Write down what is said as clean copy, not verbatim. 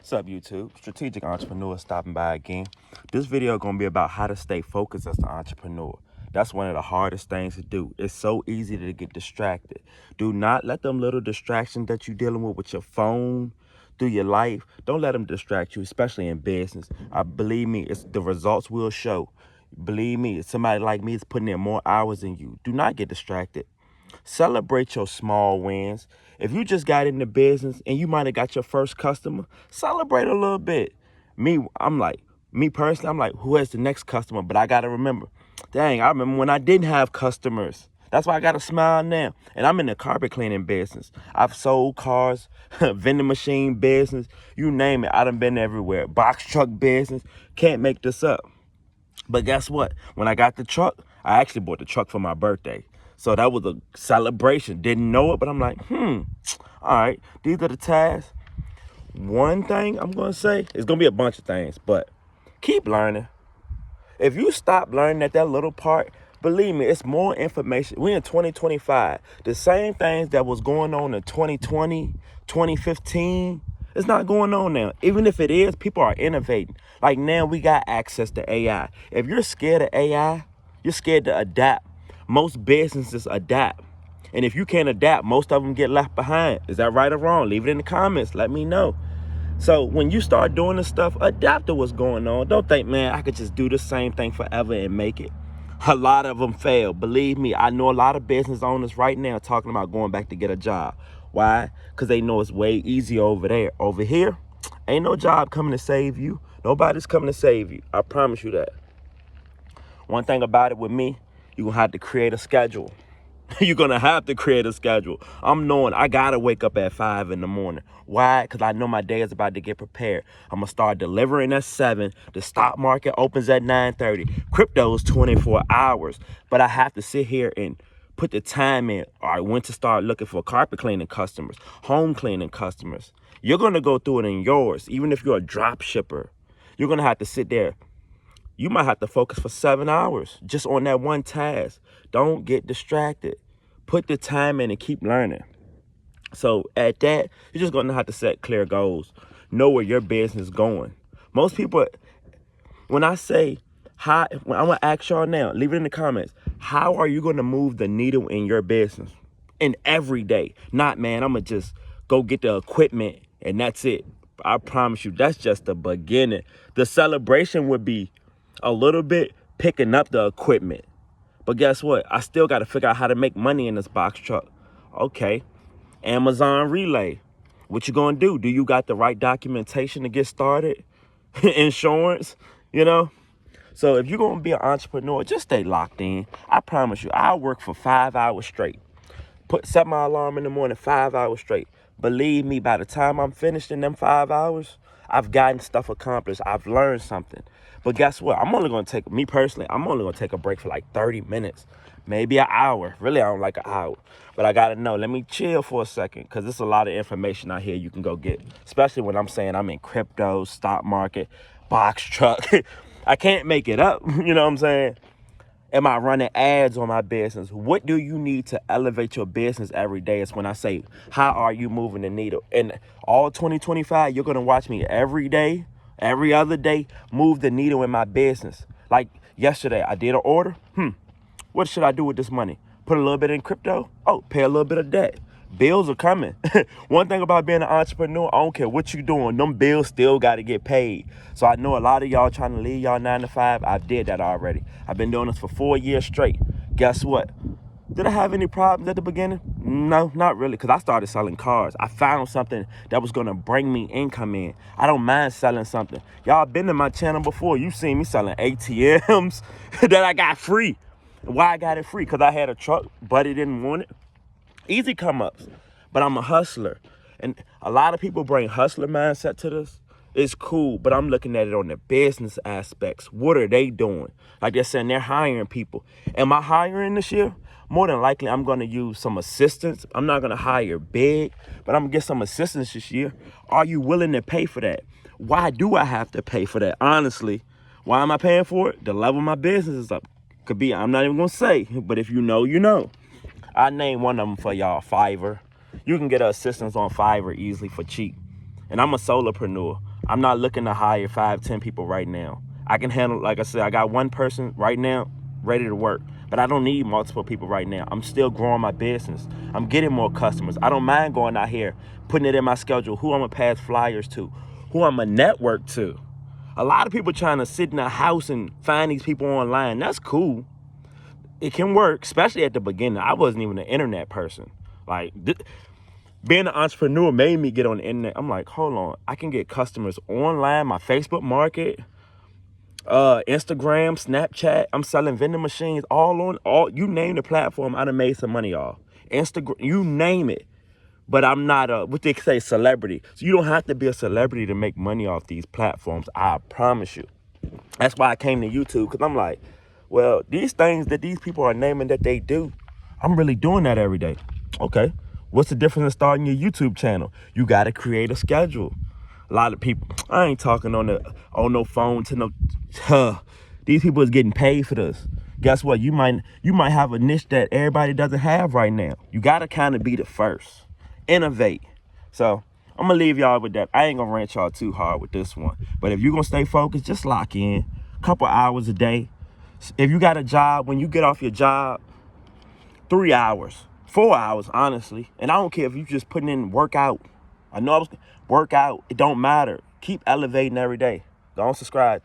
What's up, YouTube? Strategic Entrepreneur stopping by again. This video going to be about how to stay focused as an entrepreneur. That's one of the hardest things to do. It's so easy to get distracted. Do not let them little distractions that you're dealing with your phone, through your life, don't let them distract you, especially in business. Believe me, the results will show. Believe me, somebody like me is putting in more hours than you. Do not get distracted. Celebrate your small wins. If you just got into business and you might have got your first customer, celebrate a little bit. Me personally, I'm like, who has the next customer? But I got to remember, dang, I remember when I didn't have customers. That's why I got to smile now. And I'm in the carpet cleaning business. I've sold cars, vending machine business, you name it. I done been everywhere. Box truck business. Can't make this up. But guess what? When I got the truck, I actually bought the truck for my birthday. So that was a celebration. Didn't know it, but I'm like, all right, these are the tasks. One thing I'm going to say, it's going to be a bunch of things, but keep learning. If you stop learning at that little part, believe me, it's more information. We're in 2025. The same things that was going on in 2020, 2015, it's not going on now. Even if it is, people are innovating. Like now we got access to AI. If you're scared of AI, you're scared to adapt. Most businesses adapt. And if you can't adapt, most of them get left behind. Is that right or wrong? Leave it in the comments. Let me know. So when you start doing this stuff, adapt to what's going on. Don't think, man, I could just do the same thing forever and make it. A lot of them fail. Believe me, I know a lot of business owners right now talking about going back to get a job. Why? Because they know it's way easier over there. Over here, ain't no job coming to save you. Nobody's coming to save you. I promise you that. One thing about it with me, you're going to have to create a schedule. You're going to have to create a schedule. I'm knowing I got to wake up at 5 in the morning. Why? Because I know my day is about to get prepared. I'm going to start delivering at 7. The stock market opens at 9:30. Crypto is 24 hours. But I have to sit here and put the time in. All right, when to start looking for carpet cleaning customers, home cleaning customers. You're going to go through it in yours. Even if you're a drop shipper, you're going to have to sit there. You might have to focus for 7 hours just on that one task. Don't get distracted. Put the time in and keep learning. So at that, you're just going to have to set clear goals. Know where your business is going. Most people, when I say, I'm going to ask y'all now, leave it in the comments. How are you going to move the needle in your business? In every day. Not, man, I'm going to just go get the equipment and that's it. I promise you, that's just the beginning. The celebration would be a little bit picking up the equipment. But guess what? I still got to figure out how to make money in this box truck. Okay, Amazon Relay. What you going to do? Do you got the right documentation to get started? Insurance, you know? So if you're going to be an entrepreneur, just stay locked in. I promise you, I'll work for 5 hours straight. Set my alarm in the morning, 5 hours straight. Believe me, by the time I'm finished in them 5 hours, I've gotten stuff accomplished. I've learned something. But guess what? I'm only going to take a break for like 30 minutes, maybe an hour. Really, I don't like an hour. But I got to know, let me chill for a second because there's a lot of information out here you can go get, especially when I'm saying I'm in crypto, stock market, box truck. I can't make it up. You know what I'm saying? Am I running ads on my business? What do you need to elevate your business every day? Is when I say, how are you moving the needle? And all 2025, you're going to watch me every day, every other day, move the needle in my business. Like yesterday, I did an order. What should I do with this money? Put a little bit in crypto? Oh, pay a little bit of debt. Bills are coming. One thing about being an entrepreneur, I don't care what you're doing, them bills still got to get paid. So I know a lot of y'all trying to leave y'all 9 to 5. I did that already. I've been doing this for 4 years straight. Guess what? Did I have any problems at the beginning? No, not really, because I started selling cars. I found something that was going to bring me income in. I don't mind selling something. Y'all been to my channel before. You've seen me selling ATMs that I got free. Why I got it free? Because I had a truck, but it didn't want it. Easy come ups, but I'm a hustler. And a lot of people bring hustler mindset to this. It's cool, but I'm looking at it on the business aspects. What are they doing? Like they're saying they're hiring people. Am I hiring this year? More than likely, I'm going to use some assistance. I'm not going to hire big, but I'm going to get some assistance this year. Are you willing to pay for that? Why do I have to pay for that? Honestly, why am I paying for it? The level of my business is up. Could be, I'm not even going to say, but if you know, you know. I named one of them for y'all, Fiverr. You can get assistance on Fiverr easily for cheap. And I'm a solopreneur. I'm not looking to hire 5, 10 people right now. I can handle, like I said, I got one person right now ready to work, but I don't need multiple people right now. I'm still growing my business. I'm getting more customers. I don't mind going out here, putting it in my schedule, who I'm gonna pass flyers to, who I'm gonna network to. A lot of people trying to sit in a house and find these people online. That's cool. It can work, especially at the beginning. I wasn't even an internet person. Like, being an entrepreneur made me get on the internet. I'm like, hold on, I can get customers online, my Facebook market, Instagram, Snapchat. I'm selling vending machines all you name the platform, I done made some money off. Instagram, you name it. But I'm not a, what they say, celebrity. So you don't have to be a celebrity to make money off these platforms, I promise you. That's why I came to YouTube, because I'm like, well, these things that these people are naming that they do, I'm really doing that every day. Okay, what's the difference in starting your YouTube channel? You got to create a schedule. A lot of people, I ain't talking on no phone to no, these people is getting paid for this. Guess what? You might have a niche that everybody doesn't have right now. You got to kind of be the first. Innovate. So I'm gonna leave y'all with that. I ain't gonna rant y'all too hard with this one, but if you're gonna stay focused, just lock in a couple hours a day. If you got a job, when you get off your job, 3 hours, 4 hours, honestly, and I don't care if you just putting in workout. I know I was work out, it don't matter. Keep elevating every day. Don't subscribe.